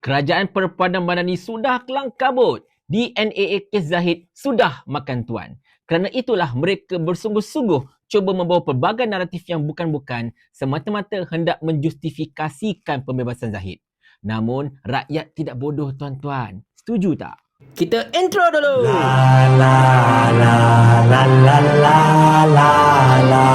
Kerajaan Perpadan Madani sudah kelang kabut. DNAA kes Zahid sudah makan tuan. Kerana itulah mereka bersungguh-sungguh cuba membawa pelbagai naratif yang bukan-bukan semata-mata hendak menjustifikasikan pembebasan Zahid. Namun, rakyat tidak bodoh tuan-tuan. Setuju tak? Kita intro dulu. La la la la la la la la.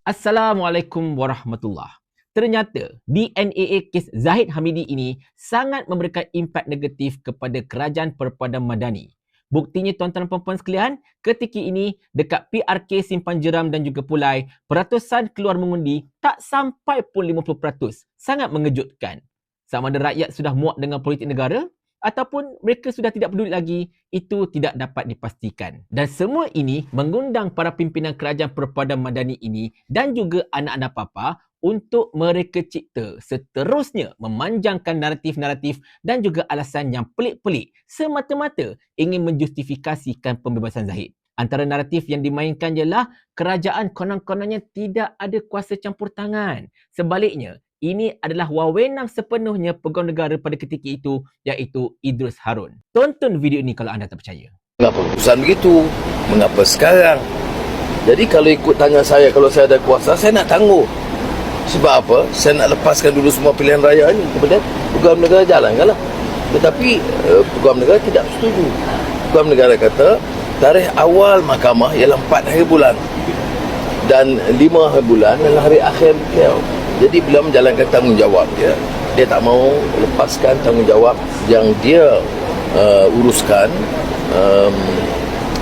Assalamualaikum warahmatullahi. Ternyata DNAA kes Zahid Hamidi ini sangat memberikan impak negatif kepada Kerajaan Perpadan Madani. Buktinya tuan-tuan dan puan-puan sekalian, ketika ini dekat PRK Simpan Jeram dan juga Pulai, peratusan keluar mengundi tak sampai pun 50%. Sangat mengejutkan. Sama ada rakyat sudah muak dengan politik negara ataupun mereka sudah tidak peduli lagi, itu tidak dapat dipastikan. Dan semua ini mengundang para pimpinan Kerajaan Perpadan Madani ini dan juga anak-anak papa untuk mereka cipta seterusnya memanjangkan naratif-naratif dan juga alasan yang pelik-pelik semata-mata ingin menjustifikasikan pembebasan Zahid. Antara naratif yang dimainkan ialah kerajaan konon-kononnya tidak ada kuasa campur tangan. Sebaliknya, ini adalah wewenang sepenuhnya pegawai negara pada ketika itu, iaitu Idrus Harun. Tonton video ini kalau anda tak percaya. Mengapa keputusan begitu? Mengapa sekarang? Jadi kalau ikut tanya saya, kalau saya ada kuasa, saya nak tangguh. Sebab apa? Saya nak lepaskan dulu semua pilihan raya ini kepada pegawai negara, jalankanlah. Tetapi pegawai negara tidak setuju. Pegawai negara kata tarikh awal mahkamah ialah 4 hari bulan dan 5 hari bulan adalah hari akhir beliau. Jadi beliau menjalankan tanggungjawab dia. Dia tak mau lepaskan tanggungjawab yang dia uruskan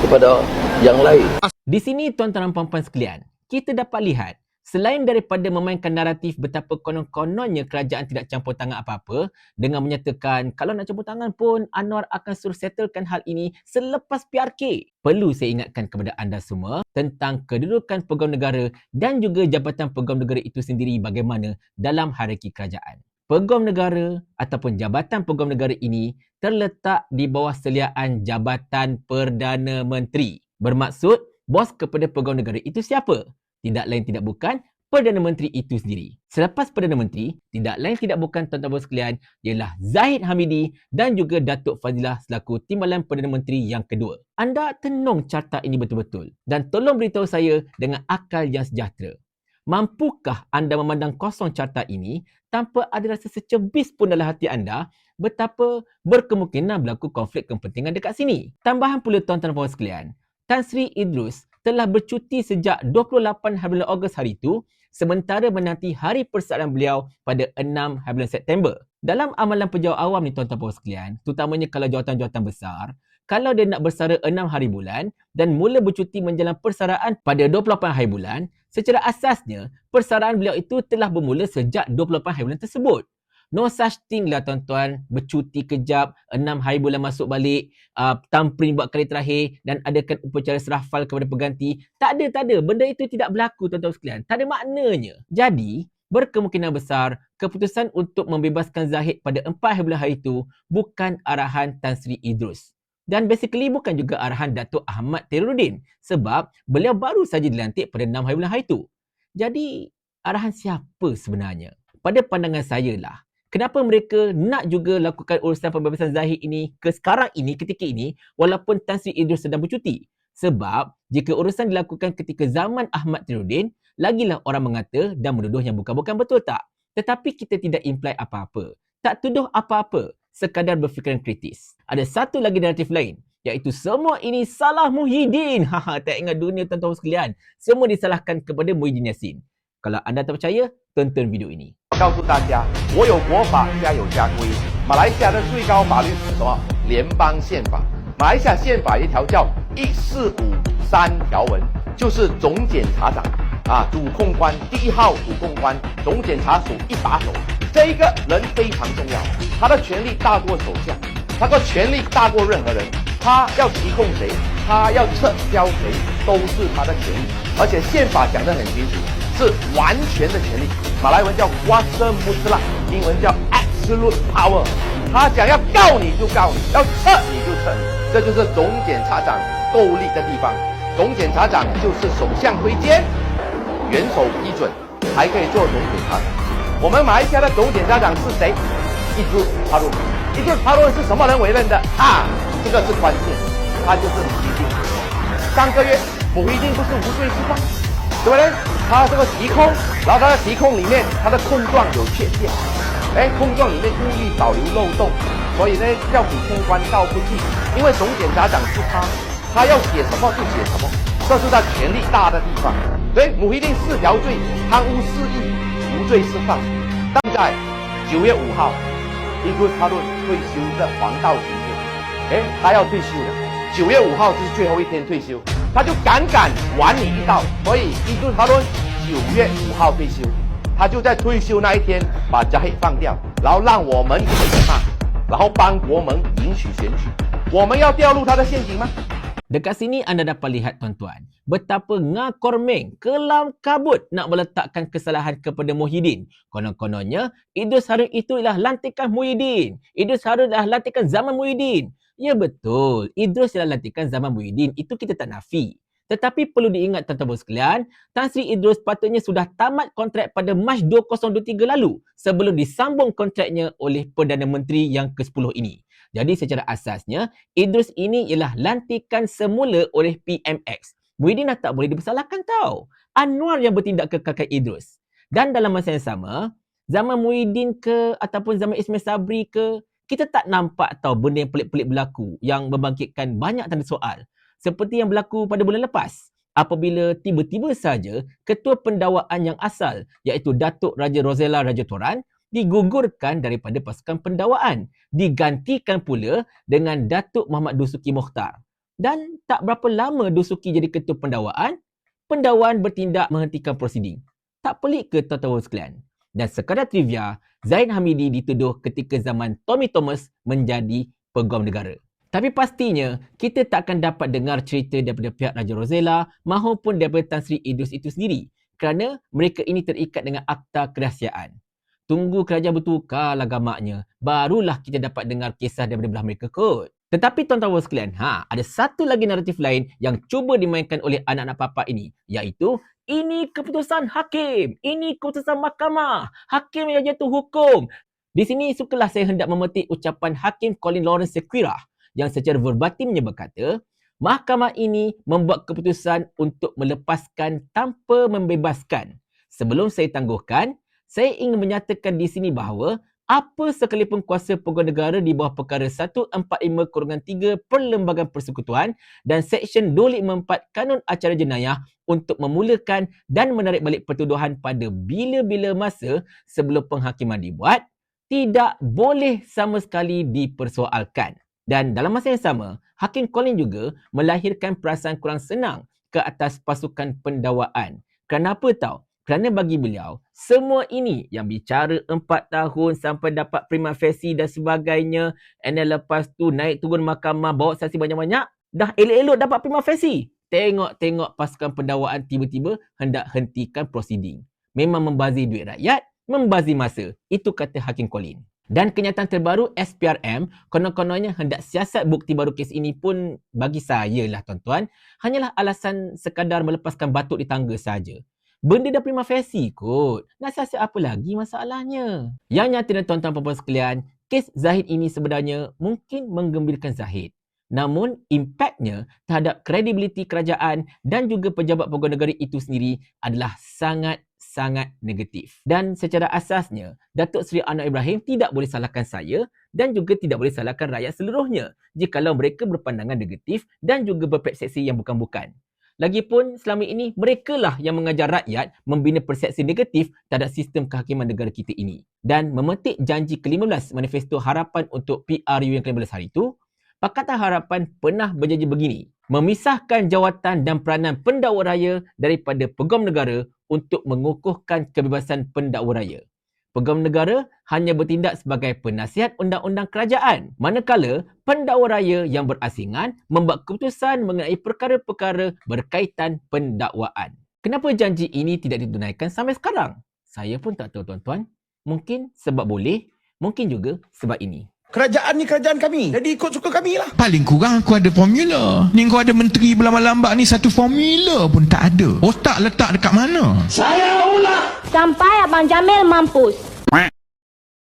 kepada yang lain. Di sini tuan-tuan dan puan-puan sekalian, kita dapat lihat selain daripada memainkan naratif betapa konon-kononnya kerajaan tidak campur tangan apa-apa dengan menyatakan kalau nak campur tangan pun Anwar akan suruh settlekan hal ini selepas PRK. Perlu saya ingatkan kepada anda semua tentang kedudukan pegawai negara dan juga jabatan pegawai negara itu sendiri bagaimana dalam hierarki kerajaan. Pegawai negara ataupun jabatan pegawai negara ini terletak di bawah seliaan Jabatan Perdana Menteri. Bermaksud, bos kepada pegawai negara itu siapa? Tidak lain tidak bukan Perdana Menteri itu sendiri. Selepas Perdana Menteri, tidak lain tidak bukan tuan-tuan sekalian ialah Zahid Hamidi dan juga Datuk Fazilah selaku Timbalan Perdana Menteri yang kedua. Anda tenung carta ini betul-betul dan tolong beritahu saya dengan akal yang sejahtera. Mampukah anda memandang kosong carta ini tanpa ada rasa secebis pun dalam hati anda betapa berkemungkinan berlaku konflik kepentingan dekat sini? Tambahan pula tuan-tuan dan puan sekalian, Tan Sri Idrus telah bercuti sejak 28 hari bulan Ogos hari itu sementara menanti hari persalinan beliau pada 6 hari bulan September. Dalam amalan pejabat awam ni tuan-tuan dan sekalian, terutamanya kalau jawatan-jawatan besar, kalau dia nak bersara 6 hari bulan dan mula bercuti menjelang persaraan pada 28 hari bulan, secara asasnya persaraan beliau itu telah bermula sejak 28 hari bulan tersebut. No such thing lah tuan-tuan, bercuti kejap, 6 hari bulan masuk balik, tampering buat kali terakhir dan adakan upacara serahfal kepada pengganti. Tak ada. Benda itu tidak berlaku tuan-tuan sekalian. Tak ada maknanya. Jadi, berkemungkinan besar keputusan untuk membebaskan Zahid pada 4 hari bulan hari itu bukan arahan Tan Sri Idrus. Dan basically bukan juga arahan Datuk Ahmad Teruddin sebab beliau baru saja dilantik pada 6 hari bulan hari itu. Jadi, arahan siapa sebenarnya? Pada pandangan saya lah, kenapa mereka nak juga lakukan urusan pembebasan Zahid ini ke sekarang ini, ketika ini, walaupun Tan Sri Idrus sedang bercuti? Sebab jika urusan dilakukan ketika zaman Ahmad Teruddin, lagilah orang mengata dan menuduh yang bukan-bukan, betul tak? Tetapi kita tidak imply apa-apa. Tak tuduh apa-apa, sekadar berfikiran kritis. Ada satu lagi naratif lain, iaitu semua ini salah Muhyiddin. Tak ingat dunia tuan-tuan sekalian. Semua disalahkan kepada Muhyiddin Yassin. Kalau anda tak percaya, tonton video ini. 告诉大家，我有国法，家有家规。马来西亚的最高法律是什么？联邦宪法。马来西亚宪法一条叫1453条文，就是总检察长主控官第1号主控官，总检察署一把手。这一个人非常重要，他的权力大过首相，他的权力大过任何人。他要提控谁，他要撤销谁，都是他的权利。而且宪法讲得很清楚，是完全的权利。马来文叫 kuasa mutlak， 英文叫 absolute power。他讲要告你就告你，要撤你就撤你，这就是总检察长够力的地方。总检察长就是首相推荐，元首批准，还可以做总检察长。我们马来西亚的总检察长是谁？ Idrus Harun。Idrus Harun是什么人委任的啊？这个是关键，他就是穆希丁。上个月穆希丁不是无罪释放，对不对？他这个提控，然后他的提控里面他的控状有缺陷，控状里面故意保留漏洞，所以呢叫普通官告不进，因为总检察长是他要写什么就写什么，这是他权力大的地方。对，穆希丁4条罪，贪污4亿，无罪释放。但在9月5号，Idrus Harun 退休的黄道吉日，他要退休了。9月5号就是最后一天退休，他就敢玩你一道，所以Idrus Harun 9月5号退休，他就在退休那一天把Zahid放掉，然后让我们给他，然后帮国盟赢取选举。我们要掉入他的陷阱吗？ Dekat sini anda dapat lihat tuan-tuan, betapa ngakor meng, kelam kabut nak meletakkan kesalahan kepada Muhyiddin. Konon-kononnya, Idrus Harun itu ialah lantikan Muhyiddin. Idrus Harun adalah lantikan zaman Muhyiddin. Ya betul, Idrus ialah lantikan zaman Muhyiddin, itu kita tak nafi. Tetapi perlu diingat tuan-tuan sekalian, Tan Sri Idrus patutnya sudah tamat kontrak pada Mac 2023 lalu sebelum disambung kontraknya oleh Perdana Menteri yang ke-10 ini. Jadi secara asasnya, Idrus ini ialah lantikan semula oleh PMX. Muhyiddin dah tak boleh dipersalahkan tau. Anwar yang bertindak kekalkan Idrus. Dan dalam masa yang sama, zaman Muhyiddin ke ataupun zaman Ismail Sabri ke, kita tak nampak tau benda yang pelik-pelik berlaku yang membangkitkan banyak tanda soal. Seperti yang berlaku pada bulan lepas. Apabila tiba-tiba saja Ketua Pendakwaan yang asal iaitu Datuk Raja Rosella Raja Toran digugurkan daripada pasukan pendakwaan, digantikan pula dengan Datuk Muhammad Dusuki Mokhtar. Dan tak berapa lama Dusuki jadi ketua pendakwaan bertindak menghentikan prosiding. Tak pelik ke tuan-tuan sekalian? Dan sekadar trivia, Zaid Hamidi dituduh ketika zaman Tommy Thomas menjadi Peguam Negara. Tapi pastinya, kita tak akan dapat dengar cerita daripada pihak Raja Rosella maupun daripada Tan Sri Idrus itu sendiri kerana mereka ini terikat dengan akta kerahsiaan. Tunggu kerajaan bertukarlah gamaknya, barulah kita dapat dengar kisah daripada belah mereka kot. Tetapi tuan-tuan sekalian, ada satu lagi naratif lain yang cuba dimainkan oleh anak-anak papa ini, iaitu ini keputusan hakim, ini keputusan mahkamah, hakim yang jatuh hukum. Di sini sukalah saya hendak memetik ucapan Hakim Colin Lawrence Sequirah yang secara verbatimnya berkata, mahkamah ini membuat keputusan untuk melepaskan tanpa membebaskan. Sebelum saya tangguhkan, saya ingin menyatakan di sini bahawa apa sekalipun kuasa peguam negara di bawah perkara 145/3 Perlembagaan Persekutuan dan Seksyen 254 Kanun Acara Jenayah untuk memulakan dan menarik balik pertuduhan pada bila-bila masa sebelum penghakiman dibuat, tidak boleh sama sekali dipersoalkan. Dan dalam masa yang sama, Hakim Colin juga melahirkan perasaan kurang senang ke atas pasukan pendakwaan. Kenapa tahu? Kerana bagi beliau, semua ini yang bicara 4 tahun sampai dapat prima facie dan sebagainya, and then lepas tu naik turun mahkamah, bawa saksi banyak-banyak, dah elok-elok dapat prima facie. Tengok-tengok pasukan pendakwaan tiba-tiba hendak hentikan prosiding. Memang membazir duit rakyat, membazir masa. Itu kata Hakim Colin. Dan kenyataan terbaru SPRM konon-kononnya hendak siasat bukti baru kes ini pun bagi saya lah tuan-tuan, hanyalah alasan sekadar melepaskan batuk di tangga saja. Benda dah prima facie kot. Nak siasat apa lagi masalahnya? Yang nyata dan tuan-tuan perempuan sekalian, kes Zahid ini sebenarnya mungkin menggembirakan Zahid. Namun, impaknya terhadap kredibiliti kerajaan dan juga pejabat peguam negara itu sendiri adalah sangat negatif. Dan secara asasnya, Datuk Seri Anwar Ibrahim tidak boleh salahkan saya dan juga tidak boleh salahkan rakyat seluruhnya jikalau mereka berpandangan negatif dan juga berpersepsi yang bukan-bukan. Lagipun selama ini merekalah yang mengajar rakyat membina persepsi negatif terhadap sistem kehakiman negara kita ini. Dan memetik janji ke-15 Manifesto Harapan untuk PRU yang ke-15 hari itu, Pakatan Harapan pernah berjanji begini, memisahkan jawatan dan peranan pendakwa raya daripada peguam negara untuk mengukuhkan kebebasan pendakwa raya. Peguam negara hanya bertindak sebagai penasihat undang-undang kerajaan, manakala pendakwa raya yang berasingan membuat keputusan mengenai perkara-perkara berkaitan pendakwaan. Kenapa janji ini tidak ditunaikan sampai sekarang? Saya pun tak tahu tuan-tuan. Mungkin sebab boleh, mungkin juga sebab ini. Kerajaan ni kerajaan kami. Jadi ikut suka kami lah. Paling kurang aku ada formula. Ni kau ada menteri berlambat-lambat ni satu formula pun tak ada. Otak letak dekat mana? Saya ulang. Sampai Abang Jamil mampus.